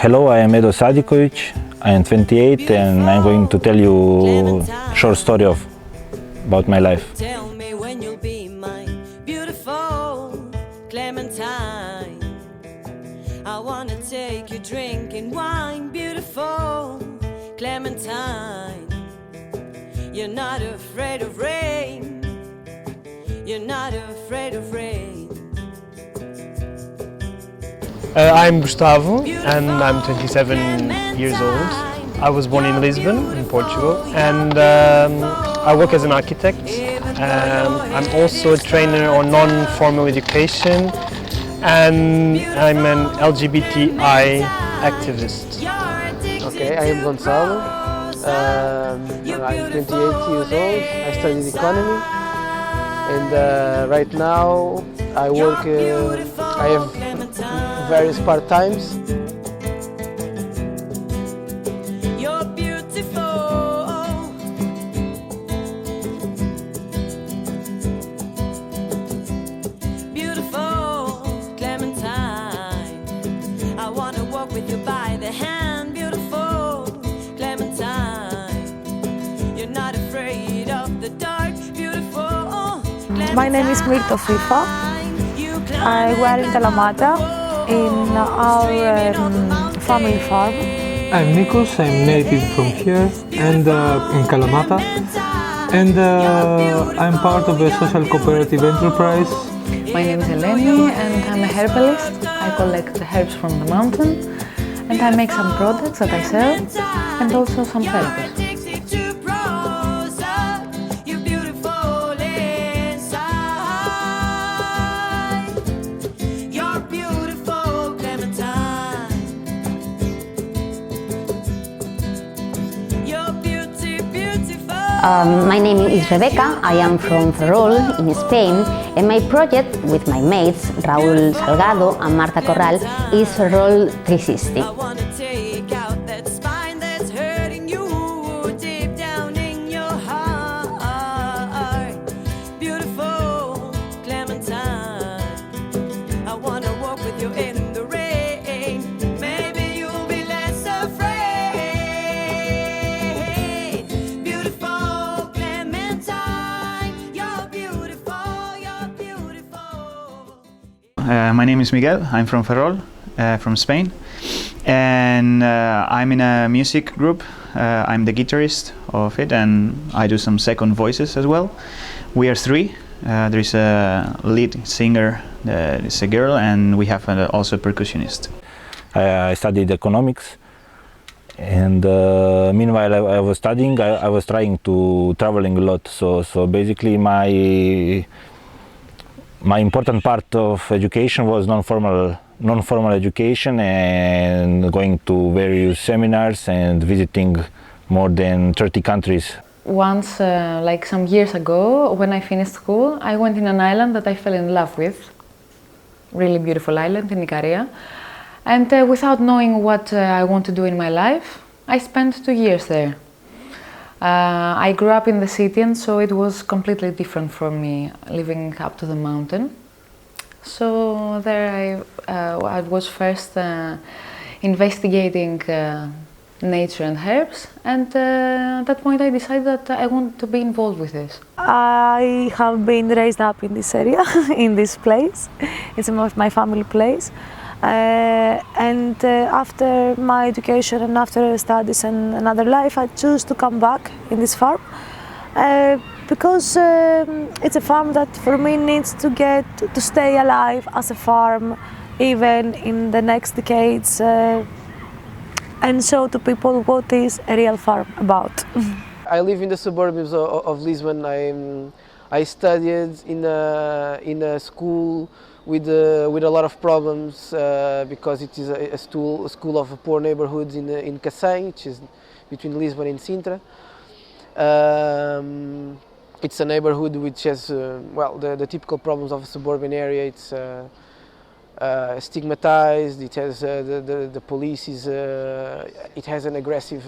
Hello, I am Edo Sadikovic. I am 28 and I'm going to tell you a short story about my life. Tell me when you'll be mine, beautiful Clementine. I wanna take you drinking wine, beautiful Clementine. You're not afraid of rain. You're not afraid of rain. I'm Gustavo and I'm 27 years old. I was born in Lisbon, in Portugal, and I work as an architect. I'm also a trainer on non-formal education, and I'm an LGBTI activist. Okay, I am Gonçalo. I'm 28 years old. I studied economy, and right now I work. I have various part-times. You're beautiful. Beautiful Clementine. I wanna walk with you by the hand. Beautiful Clementine. You're not afraid of the dark. Beautiful Clementine. My name is Mirto Fifa. I work in Kalamata in our family farm. I'm Nikos, I'm native from here and in Kalamata, and I'm part of a social cooperative enterprise. My name is Eleni and I'm a herbalist. I collect herbs from the mountain and I make some products that I sell and also some therapies. My name is Rebecca, I am from Ferrol in Spain, and my project with my mates Raúl Salgado and Marta Corral is Ferrol 360. My name is Miguel, I'm from Ferrol, from Spain, and I'm in a music group. I'm the guitarist of it and I do some second voices as well. We are three. There is a lead singer that is a girl, and we have also a percussionist. I studied economics, and meanwhile I was studying, I was trying to traveling a lot. So basically my important part of education was non-formal education and going to various seminars and visiting more than 30 countries. Once, like some years ago, when I finished school, I went in an island that I fell in love with. Really beautiful island in Ikaria. And without knowing what I want to do in my life, I spent 2 years there. I grew up in the city, and so it was completely different for me living up to the mountain. So there I was first investigating nature and herbs, and at that point I decided that I wanted to be involved with this. I have been raised up in this area, in this place. It's my family place. And after my education and after studies and another life, I choose to come back in this farm because it's a farm that for me needs to stay alive as a farm even in the next decades and show to people what is a real farm about. I live in the suburbs of Lisbon. I studied in a school with a lot of problems because it is a school of poor neighborhoods in Cacém, which is between Lisbon and Sintra. It's a neighborhood which has the typical problems of a suburban area. It's stigmatized. It has the police is it has an aggressive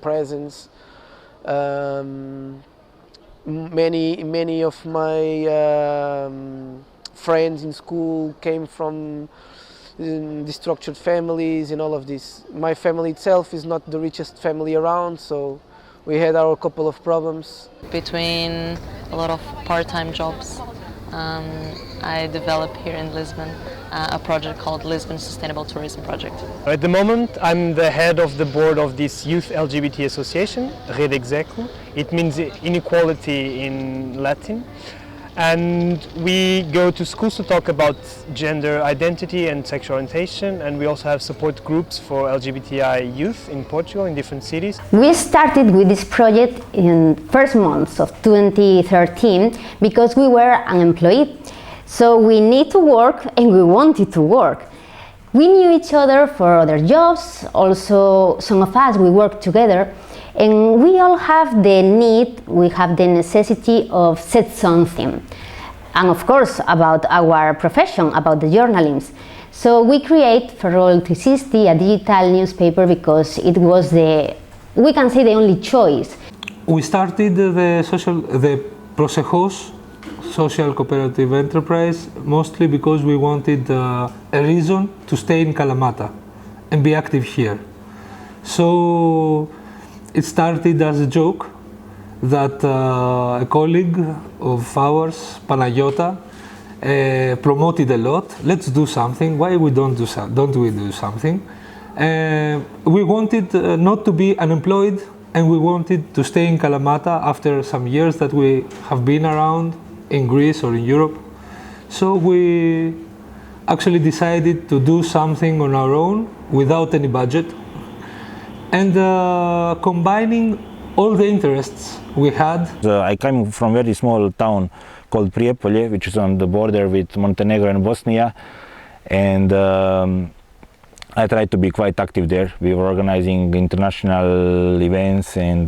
presence. Many of my friends in school came from destructured families and all of this. My family itself is not the richest family around, so we had our couple of problems. Between a lot of part-time jobs, I developed here in Lisbon a project called Lisbon Sustainable Tourism Project. At the moment, I'm the head of the board of this youth LGBT association, Rede Execo. It means inequality in Latin. And we go to schools to talk about gender identity and sexual orientation, and we also have support groups for LGBTI youth in Portugal in different cities. We started with this project in first months of 2013 because we were unemployed. So we need to work and we wanted to work. We knew each other for other jobs, also some of us we worked together, and we all have the need, we have the necessity of set something. And of course about our profession, about the journalism. So we create Ferrol 360, a digital newspaper, because it was we can say the only choice. We started the Prosejos social cooperative enterprise mostly because we wanted a reason to stay in Kalamata and be active here. So it started as a joke that a colleague of ours, Panayota, promoted a lot. Let's do something. Why we don't we do something? We wanted not to be unemployed, and we wanted to stay in Kalamata after some years that we have been around in Greece or in Europe. So we actually decided to do something on our own without any budget, and combining all the interests we had. I came from a very small town called Prijepolje, which is on the border with Montenegro and Bosnia, and I tried to be quite active there. We were organizing international events and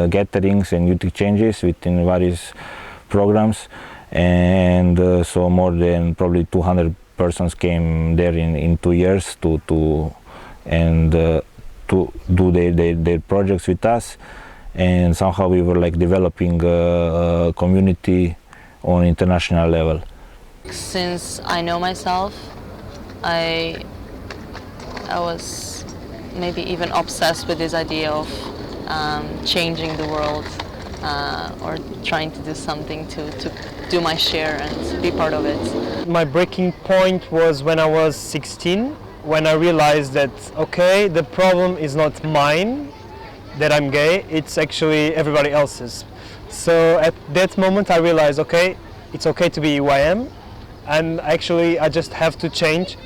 gatherings and youth exchanges within various programs, and so more than probably 200 persons came there in 2 years to do their projects with us, and somehow we were like developing a community on international level. Since I know myself, I was maybe even obsessed with this idea of changing the world, or trying to do something to do my share and be part of it. My breaking point was when I was 16, when I realized that, okay, the problem is not mine, that I'm gay, it's actually everybody else's. So at that moment I realized, okay, it's okay to be who I am, and actually I just have to change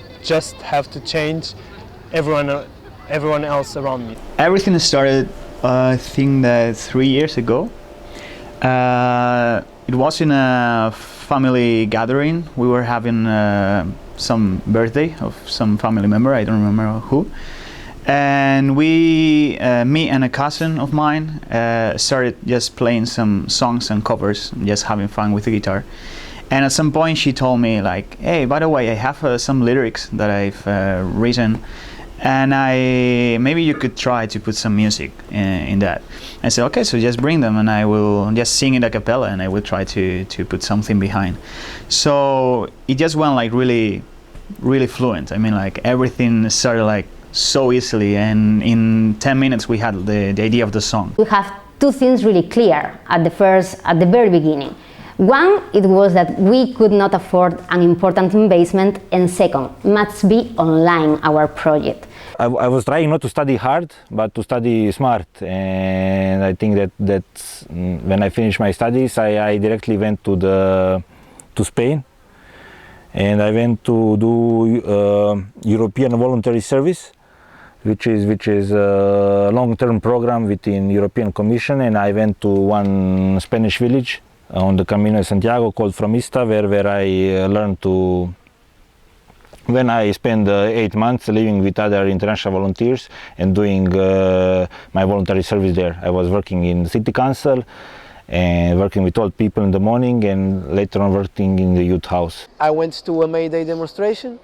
everyone else around me. Everything started, I think that 3 years ago. It was in a family gathering. We were having some birthday of some family member, I don't remember who. And me and a cousin of mine started just playing some songs and covers, just having fun with the guitar. And at some point she told me like, hey, by the way, I have some lyrics that I've written, and maybe you could try to put some music in that. I said, okay, so just bring them and I will just sing it a cappella, and I will try to put something behind. So it just went like really fluent. I mean, like everything started like so easily, and in 10 minutes we had the idea of the song. We have two things really clear at the very beginning. One, it was that we could not afford an important investment, and second, must be online our project. I was trying not to study hard, but to study smart, and I think that when I finished my studies, I directly went to Spain, and I went to do European voluntary service, which is a long-term program within European Commission, and I went to one Spanish village on the Camino de Santiago called Fromista, where I learned to. When I spent 8 months living with other international volunteers and doing my voluntary service there. I was working in the city council and working with old people in the morning, and later on working in the youth house. I went to a May Day demonstration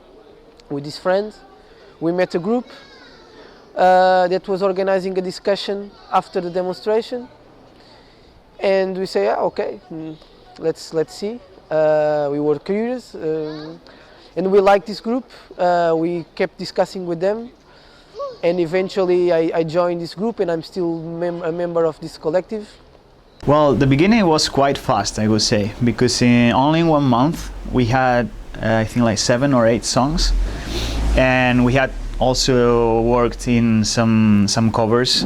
with his friends. We met a group that was organizing a discussion after the demonstration, and we say, okay, let's see. We were curious. and we liked this group. We kept discussing with them, and eventually I joined this group, and I'm still a member of this collective. Well, the beginning was quite fast, I would say, because in only 1 month we had I think like 7 or 8 songs, and we had also worked in some covers.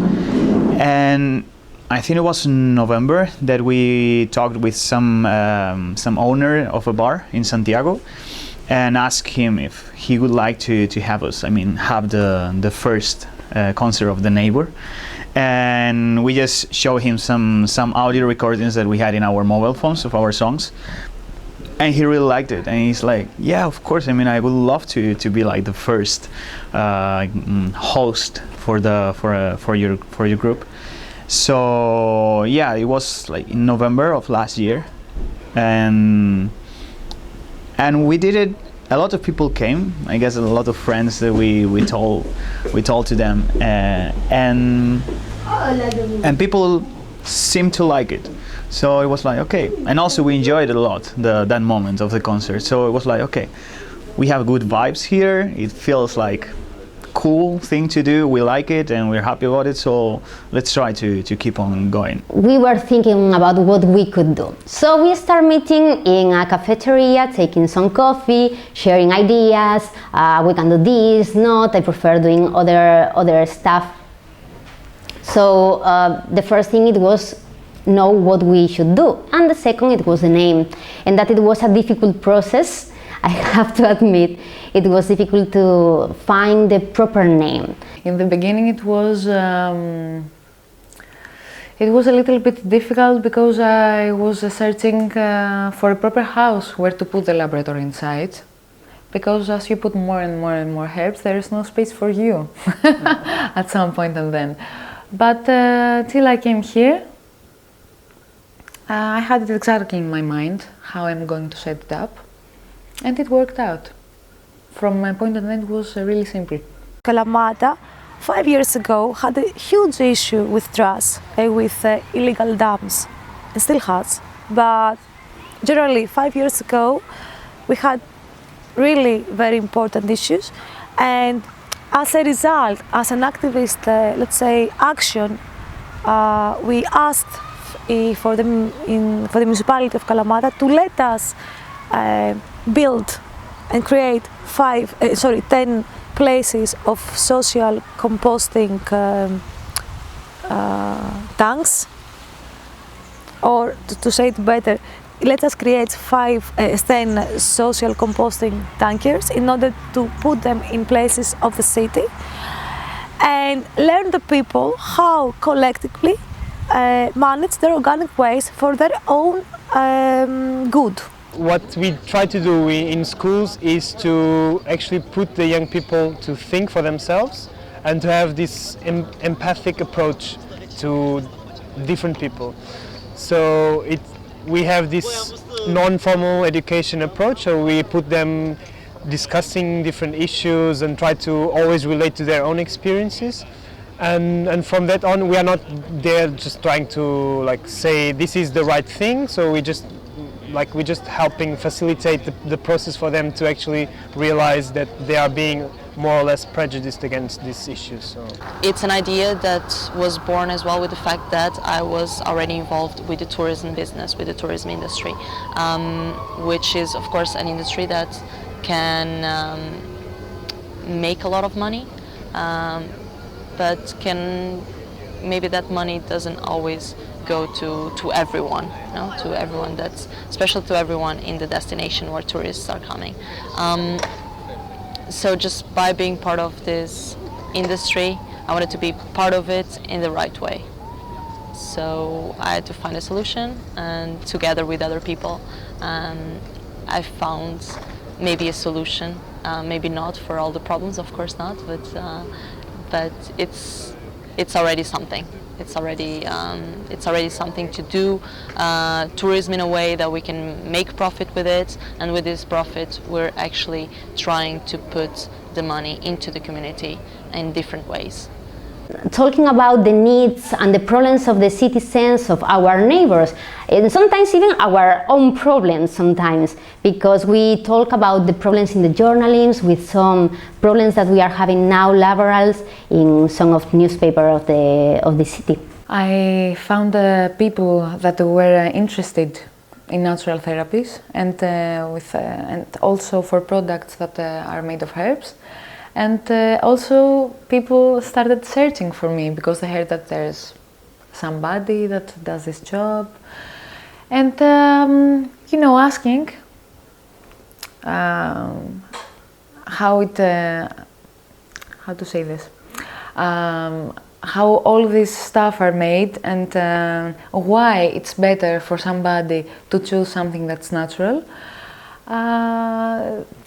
And I think it was in November that we talked with some owner of a bar in Santiago and asked him if he would like to have us, have the first concert of The Neighbor. And we just showed him some audio recordings that we had in our mobile phones of our songs, and he really liked it. And he's like, yeah, of course, I would love to be like the first host for your group. So yeah, it was like in November of last year, and we did it. A lot of people came. I guess a lot of friends that we told to them, and people seemed to like it. So it was like, okay. And also we enjoyed it a lot, that moment of the concert. So it was like, okay, we have good vibes here. It feels like cool thing to do. We like it and we're happy about it. So let's try to keep on going. We were thinking about what we could do. So we start meeting in a cafeteria, taking some coffee, sharing ideas. We can do this, not. I prefer doing other stuff. So the first thing it was know what we should do, and the second it was the name, and that it was a difficult process. I have to admit, it was difficult to find the proper name. In the beginning it was a little bit difficult because I was searching for a proper house where to put the laboratory inside, because as you put more and more herbs, there is no space for you at some point and then. But till I came here, I had it exactly in my mind how I'm going to set it up, and it worked out. From my point of view, it was really simple. Kalamata 5 years ago had a huge issue with trash, with illegal dams, and still has. But generally 5 years ago we had really very important issues, and as a result, as an activist, let's say, action, we asked for the municipality of Kalamata to let us build and create 10 places of social composting tanks, or to say it better, let us create 10 social composting tankers in order to put them in places of the city and learn the people how collectively manage their organic waste for their own good. What we try to do in schools is to actually put the young people to think for themselves and to have this empathic approach to different people. So we have this non-formal education approach, so we put them discussing different issues and try to always relate to their own experiences. And from that on, we are not there just trying to say this is the right thing. So we're just helping facilitate the process for them to actually realize that they are being more or less prejudiced against these issues. So it's an idea that was born as well with the fact that I was already involved with the tourism business, with the tourism industry, which is of course an industry that can make a lot of money, but maybe that money doesn't always go to everyone, to everyone, that's especially to everyone in the destination where tourists are coming. So just by being part of this industry, I wanted to be part of it in the right way. So I had to find a solution, and together with other people, I found maybe a solution. Maybe not for all the problems, of course not, but it's already something. It's already something to do tourism in a way that we can make profit with it, and with this profit we're actually trying to put the money into the community in different ways. talking about the needs and the problems of the citizens, of our neighbors, and sometimes even our own problems sometimes, because we talk about the problems in the journalism with some problems that we are having now, laborals, in some of newspaper of the city. I found people that were interested in natural therapies and and also for products that are made of herbs. And also people started searching for me because they heard that there's somebody that does this job. And, you know, asking how to say this, how all this stuff are made and why it's better for somebody to choose something that's natural.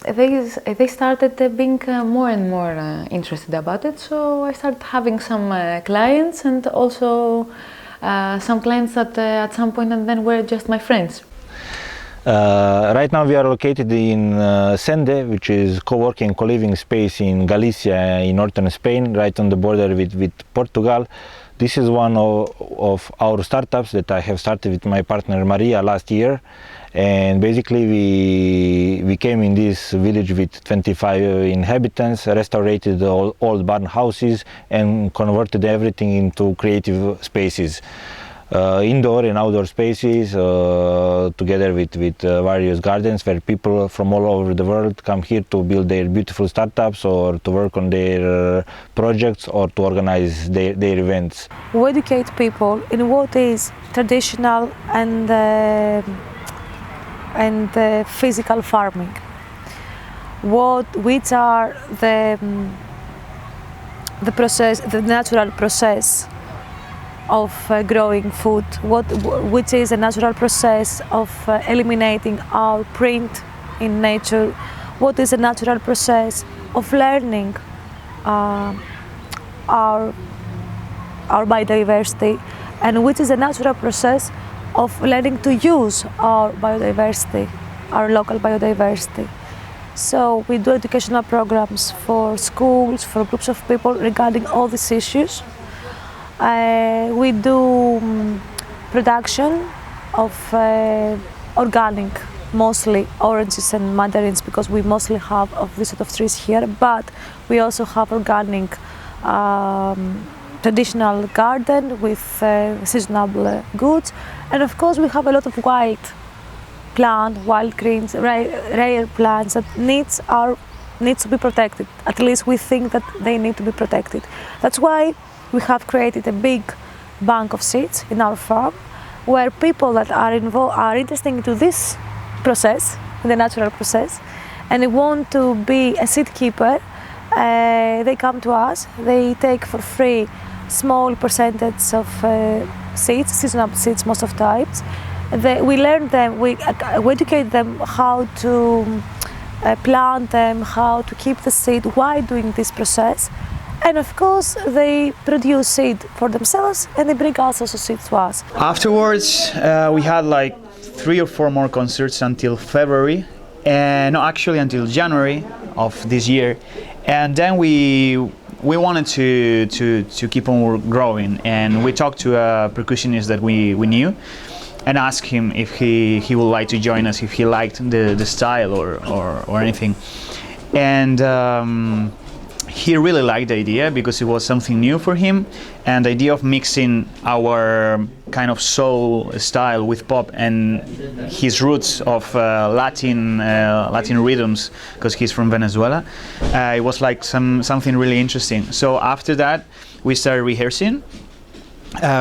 They started being more and more interested about it, so I started having some clients and also some clients that at some point and then were just my friends. Right now we are located in Sende, which is co-working, co-living space in Galicia in northern Spain, right on the border with Portugal. This is one of our startups that I have started with my partner Maria last year. And basically we came in this village with 25 inhabitants, restored all old barn houses and converted everything into creative spaces. Indoor and outdoor spaces, together with various gardens where people from all over the world come here to build their beautiful startups or to work on their projects or to organize their events. We educate people in what is traditional and physical farming, which are the natural process of growing food, which is a natural process of eliminating our print in nature, what is a natural process of learning our biodiversity, and which is a natural process of learning to use our biodiversity, our local biodiversity. So we do educational programs for schools, for groups of people regarding all these issues. We do production of organic, mostly oranges and mandarins, because we mostly have of this sort of trees here, but we also have organic traditional garden with seasonal goods, and of course we have a lot of wild greens, rare plants that needs to be protected. At least we think that they need to be protected. That's why we have created a big bank of seeds in our farm, where people that are interested into this process, in the natural process, and they want to be a seed keeper. They come to us. They take for free small percentage of seeds, seasonal seeds most of the times. We learn them, we educate them how to plant them, how to keep the seed while doing this process. And of course, they produce seed for themselves and they bring also seeds to us. Afterwards, we had like 3 or 4 more concerts until February, and no, actually until January of this year. And then we wanted to keep on growing, and we talked to a percussionist that we knew and asked him if he would like to join us, if he liked the style or anything. And he really liked the idea because it was something new for him, and the idea of mixing our kind of soul style with pop and his roots of Latin rhythms, because he's from Venezuela. It was like something really interesting. So after that, we started rehearsing.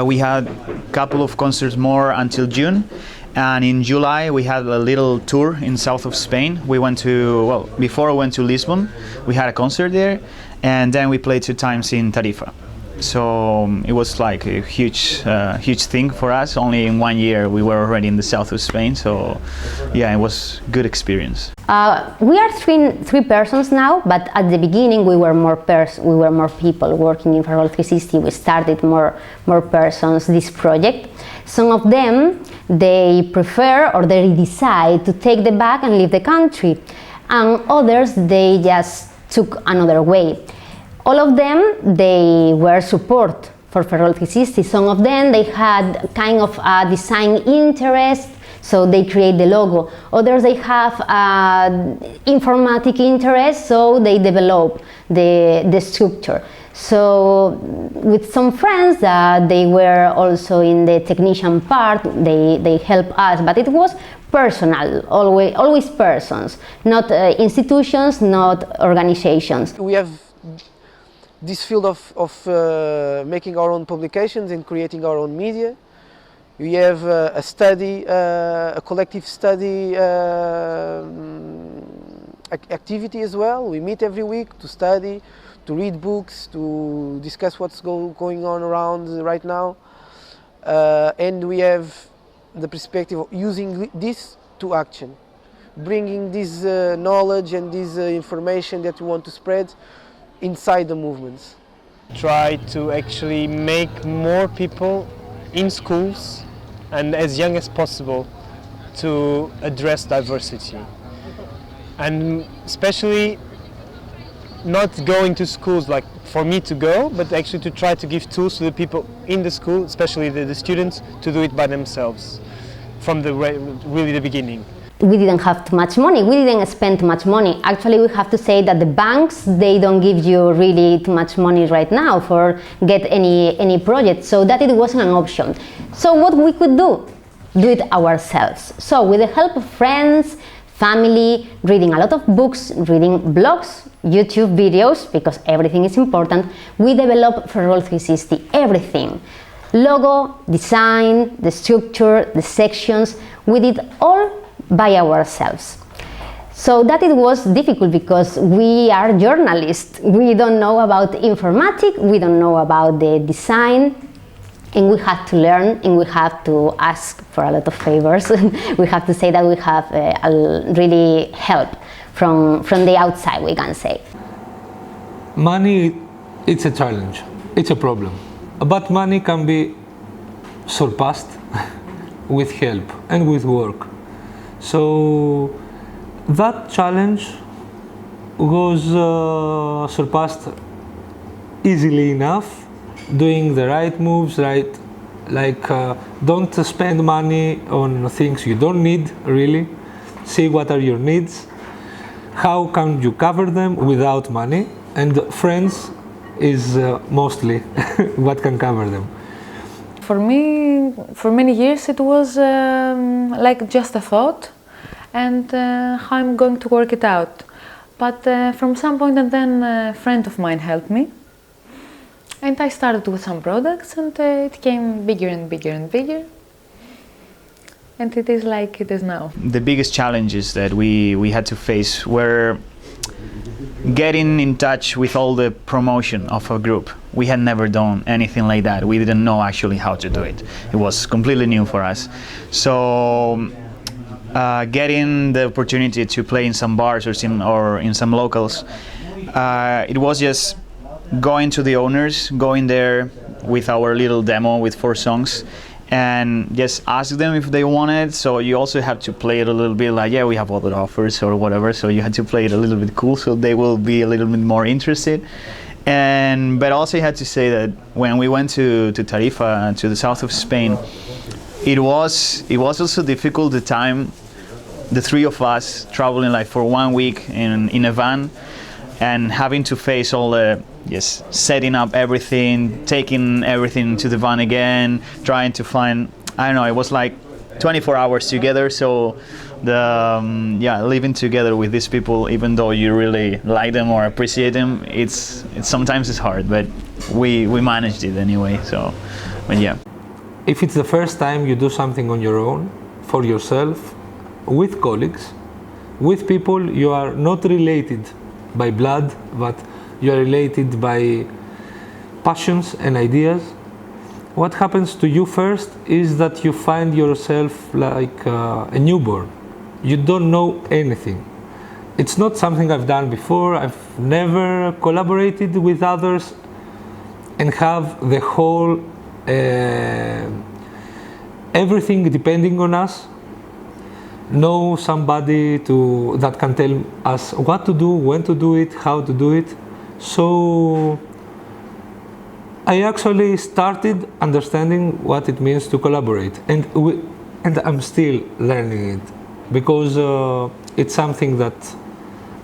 We had a couple of concerts more until June. And in July we had a little tour in south of Spain. We went to, well, before we went to Lisbon, we had a concert there, and then we played 2 times in Tarifa. So it was like a huge thing for us. Only in 1 year we were already in the south of Spain. So yeah, it was a good experience. We are three persons now, but at the beginning we were more people working in Ferrol 360. We started more persons this project. Some of them, they prefer or they decide to take the bag and leave the country, and others they just took another way. All of them, they were support for Ferrol 360. Some of them, they had kind of a design interest, so they create the logo. Others, they have informatic interest, so they develop the structure. So with some friends that they were also in the technician part, they help us, but it was personal, always persons, not institutions, not organizations. We have this field of making our own publications and creating our own media. We have a study, a collective study activity as well. We meet every week to study, to read books, to discuss what's going on around right now. And we have the perspective of using this to action, bringing this knowledge and this information that we want to spread inside the movements. Try to actually make more people in schools and as young as possible to address diversity. And especially not going to schools like for me to go, but actually to try to give tools to the people in the school, especially the students, to do it by themselves from really the beginning. We didn't have too much money, we didn't spend too much money. Actually, we have to say that the banks, they don't give you really too much money right now for get any project, so that it wasn't an option. So what we could do it ourselves. So with the help of friends, family, reading a lot of books, reading blogs, YouTube videos, because everything is important, we developed Ferrol 360, everything. Logo, design, the structure, the sections, we did all by ourselves. So that it was difficult because we are journalists. We don't know about informatics, we don't know about the design, and we have to learn and we have to ask for a lot of favors. We have to say that we have really help from the outside, we can say. Money, it's a challenge, it's a problem. But money can be surpassed with help and with work. So that challenge was surpassed easily enough, doing the right moves, don't spend money on things you don't need really, see what are your needs, how can you cover them without money, and friends is mostly what can cover them. For me, for many years it was like just a thought and how I'm going to work it out. But from some point and then a friend of mine helped me and I started with some products and it came bigger and bigger and bigger. And it is like it is now. The biggest challenges that we had to face were getting in touch with all the promotion of a group. We had never done anything like that. We didn't know actually how to do it. It was completely new for us. So getting the opportunity to play in some bars or in some locals, it was just going to the owners, going there with our little demo with 4 songs and just ask them if they want it. So you also have to play it a little bit like, yeah, we have other offers or whatever. So you had to play it a little bit cool so they will be a little bit more interested. But also you had to say that when we went to Tarifa, to the south of Spain, it was also difficult the time, the 3 of us traveling like for 1 week in a van and having to face all the setting up everything, taking everything to the van again, trying to find, I don't know, it was like 24 hours together. So living together with these people, even though you really like them or appreciate them, it's sometimes it's hard, but we managed it anyway. So, but yeah. If it's the first time you do something on your own, for yourself, with colleagues, with people you are not related by blood, but you are related by passions and ideas, what happens to you first is that you find yourself like a newborn. You don't know anything. It's not something I've done before. I've never collaborated with others and have the whole everything depending on us. Know somebody that can tell us what to do, when to do it, how to do it. So I actually started understanding what it means to collaborate, and I'm still learning it, because it's something that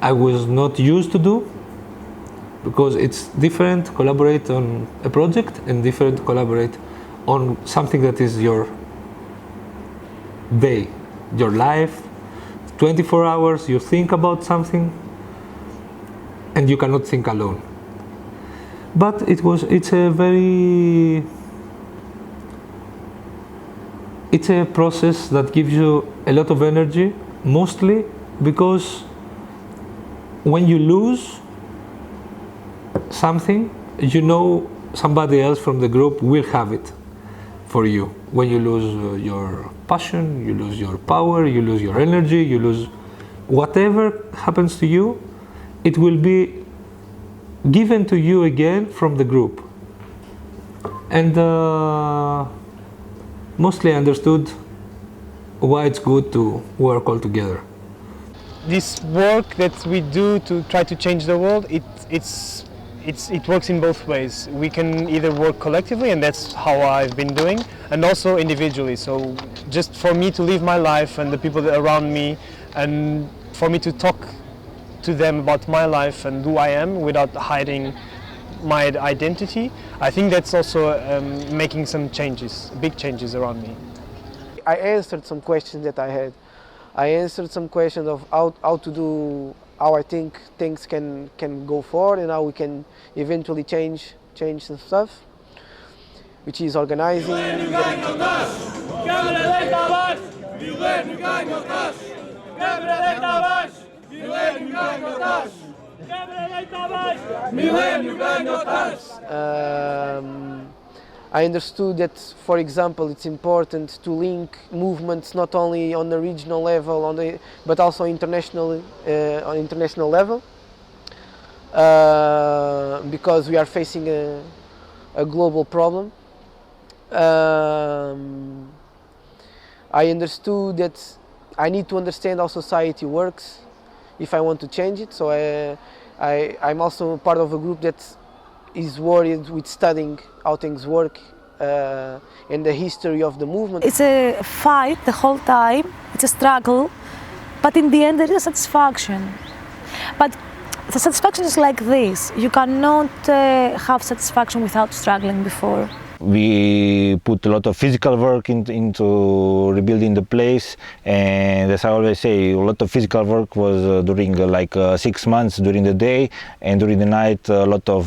I was not used to do, because it's different to collaborate on a project and different to collaborate on something that is your day, your life. 24 hours you think about something and you cannot think alone. But it's a process that gives you a lot of energy, mostly because when you lose something, you know somebody else from the group will have it for you. When you lose your passion, you lose your power, you lose your energy, you lose whatever happens to you, it will be given to you again from the group. And mostly understood why it's good to work all together. This work that we do to try to change the world, it works in both ways. We can either work collectively, and that's how I've been doing, and also individually. So just for me to live my life and the people that are around me, and for me to talk to them about my life and who I am without hiding my identity, I think that's also making some changes, big changes around me. I answered some questions that I had. I answered some questions of how to do, how I think things can go forward, and how we can eventually change some stuff, which is organizing. I understood that, for example, it's important to link movements not only on the regional level, but also international, on international level, because we are facing a global problem. I understood that I need to understand how society works if I want to change it. So I'm also part of a group that is worried with studying how things work and the history of the movement. It's a fight the whole time, it's a struggle, but in the end there is a satisfaction. But the satisfaction is like this: you cannot have satisfaction without struggling before. We put a lot of physical work into rebuilding the place, and as I always say, a lot of physical work was during 6 months during the day, and during the night a lot of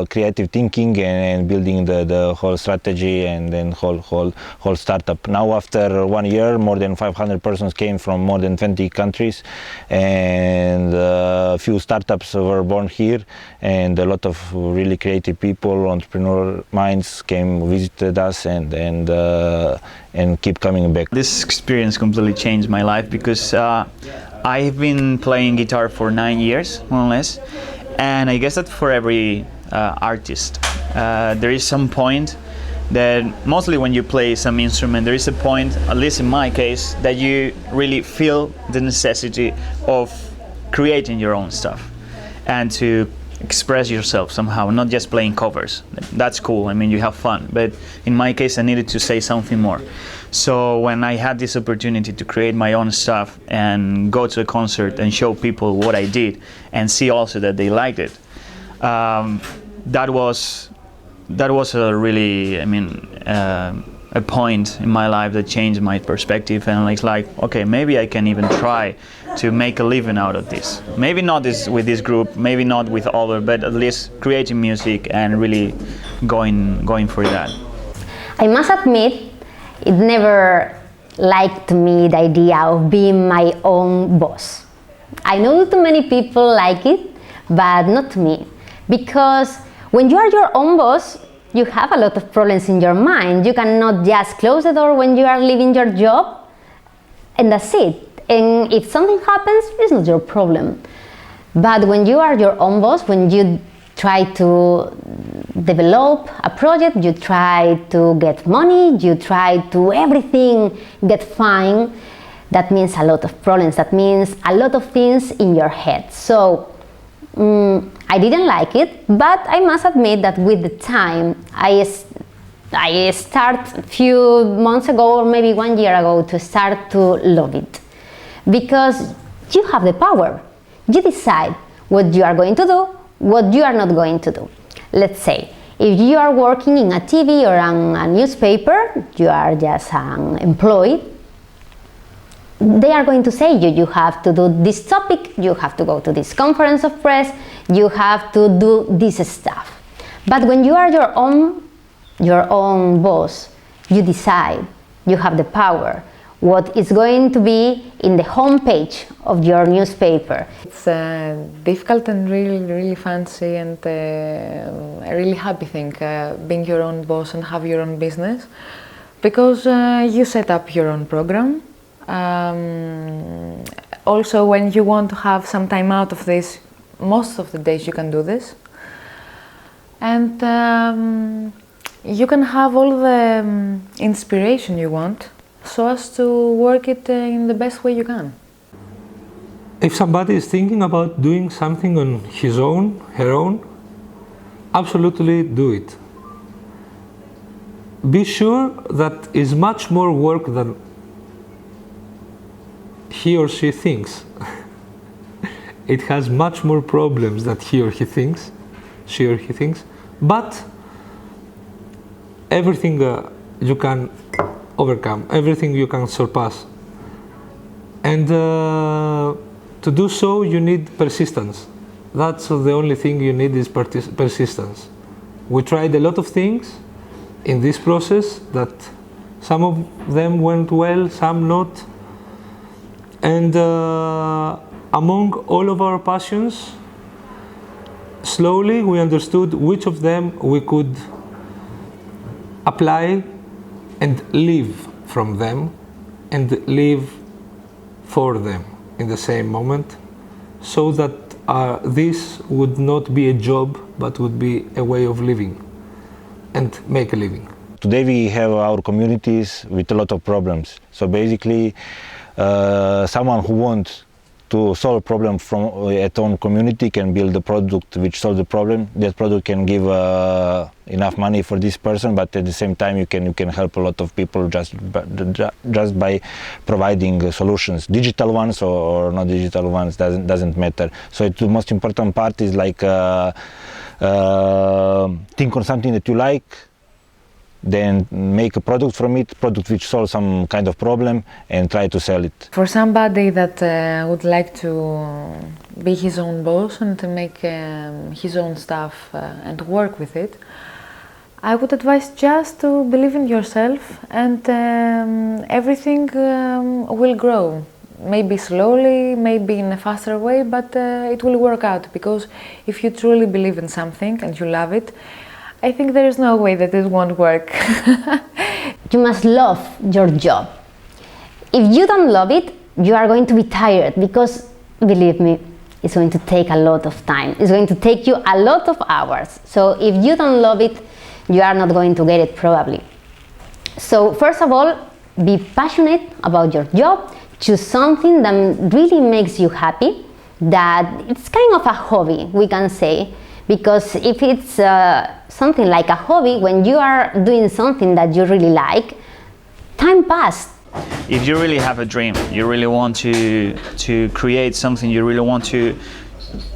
creative thinking and building the whole strategy and then whole startup. Now after 1 year, more than 500 persons came from more than 20 countries, and a few startups were born here, and a lot of really creative people, entrepreneur minds came, visited us, and keep coming back. This experience completely changed my life because I've been playing guitar for 9 years, more or less, and I guess that for every artist there is some point that, mostly when you play some instrument, there is a point, at least in my case, that you really feel the necessity of creating your own stuff and to express yourself somehow, not just playing covers. That's cool, I mean, you have fun, but in my case I needed to say something more. So when I had this opportunity to create my own stuff and go to a concert and show people what I did and see also that they liked it, that was a really, I mean, a point in my life that changed my perspective, and it's like, okay, maybe I can even try to make a living out of this. Maybe not with this group, maybe not with other, but at least creating music and really going for that. I must admit, it never liked me the idea of being my own boss. I know too many people like it, but not to me, because when you are your own boss, you have a lot of problems in your mind. You cannot just close the door when you are leaving your job, and that's it. And if something happens, it's not your problem. But when you are your own boss, when you try to develop a project, you try to get money, you try to everything get fine, that means a lot of problems. That means a lot of things in your head. So I didn't like it, but I must admit that with the time I start a few months ago or maybe 1 year ago to start to love it, because you have the power. You decide what you are going to do, what you are not going to do. Let's say if you are working in a TV or a newspaper, you are just an employee, they are going to say you have to do this topic, you have to go to this conference of press, you have to do this stuff. But when you are your own boss, you decide, you have the power, what is going to be in the homepage of your newspaper. It's difficult and really fancy and a really happy thing, being your own boss and have your own business, because you set up your own program. Also, when you want to have some time out of this, most of the days you can do this, and you can have all the inspiration you want so as to work it in the best way you can. If somebody is thinking about doing something on his own, her own, absolutely do it. Be sure that it's much more work than he or she thinks. It has much more problems that she or he thinks, but everything you can overcome, everything you can surpass. And to do so, you need persistence. That's the only thing you need is persistence. We tried a lot of things in this process that some of them went well, some not. And among all of our passions, slowly we understood which of them we could apply and live from them and live for them in the same moment, so that this would not be a job but would be a way of living and make a living. Today we have our communities with a lot of problems. So basically, someone who wants to solve a problem from at own community can build a product which solves the problem. That product can give enough money for this person, but at the same time you can help a lot of people just by providing solutions, digital ones or not digital ones, doesn't matter. So the most important part is like think on something that you like, then make a product from it, product which solves some kind of problem, and try to sell it. For somebody that would like to be his own boss and to make his own stuff and work with it, I would advise just to believe in yourself, and everything will grow. Maybe slowly, maybe in a faster way, but it will work out, because if you truly believe in something and you love it, I think there is no way that it won't work. You must love your job. If you don't love it, you are going to be tired, because, believe me, it's going to take a lot of time. It's going to take you a lot of hours. So if you don't love it, you are not going to get it probably. So first of all, be passionate about your job. Choose something that really makes you happy, that it's kind of a hobby, we can say. Because if it's something like a hobby, when you are doing something that you really like, time passed. If you really have a dream, you really want to create something, you really want to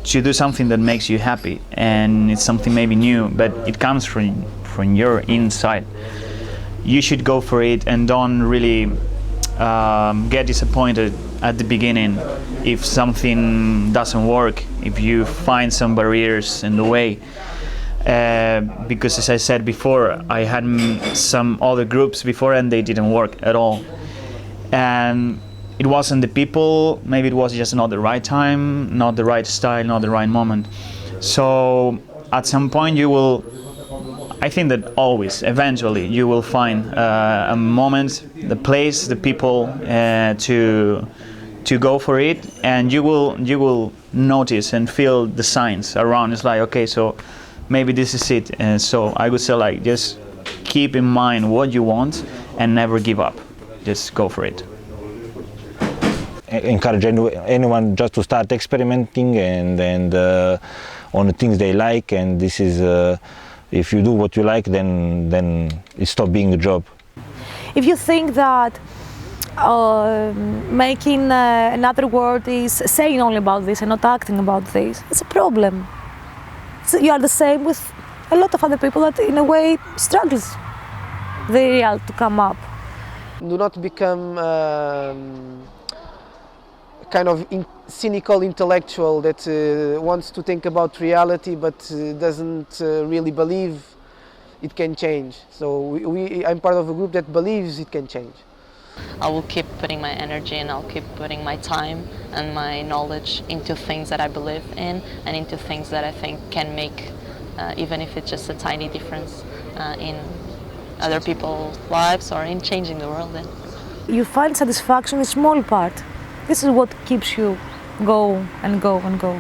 do something that makes you happy, and it's something maybe new, but it comes from your inside, you should go for it, and don't really get disappointed at the beginning if something doesn't work, if you find some barriers in the way, because as I said before, I had some other groups before and they didn't work at all, and it wasn't the people, maybe it was just not the right time, not the right style, not the right moment. So at some point you will, I think that always, eventually, you will find a moment, the place, the people to go for it, and you will notice and feel the signs around. It's like, okay, so maybe this is it. And so I would say, like, just keep in mind what you want and never give up. Just go for it. encourage anyone just to start experimenting and on the things they like, and this is if you do what you like, then it stops being a job. If you think that making another word is saying only about this and not acting about this, it's a problem. So you are the same with a lot of other people that in a way struggles the real to come up. Do not become kind of cynical intellectual that wants to think about reality but doesn't really believe it can change. So I'm part of a group that believes it can change. I will keep putting my energy and I'll keep putting my time and my knowledge into things that I believe in and into things that I think can make, even if it's just a tiny difference in other people's lives or in changing the world. You find satisfaction in a small part. This is what keeps you go and go and go.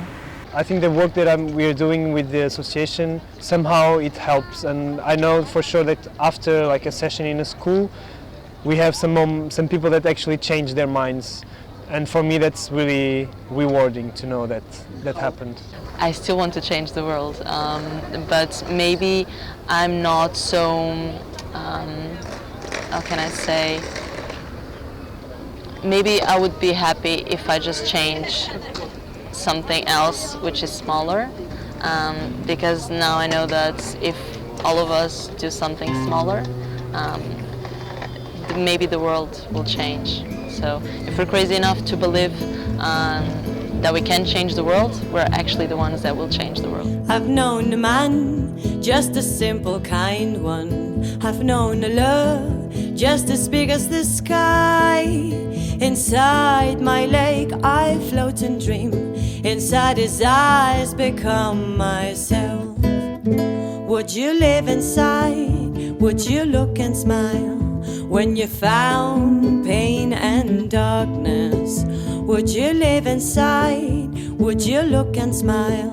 I think the work that we are doing with the association, somehow it helps, and I know for sure that after like a session in a school, we have some people that actually change their minds, and for me that's really rewarding to know that that happened. I still want to change the world, but maybe I'm not so, how can I say, maybe I would be happy if I just change something else which is smaller, because now I know that if all of us do something smaller, maybe the world will change. So if we're crazy enough to believe that we can change the world, we're actually the ones that will change the world. I've known a man, just a simple kind one. I've known a love, just as big as the sky. Inside my lake I float and dream. Inside his eyes become myself. Would you live inside? Would you look and smile? When you found pain and darkness, would you live inside? Would you look and smile?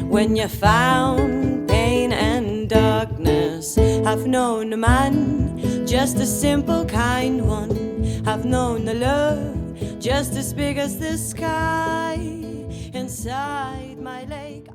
When you found pain and darkness, I've known a man, just a simple kind one. I've known a love, just as big as the sky. Inside my lake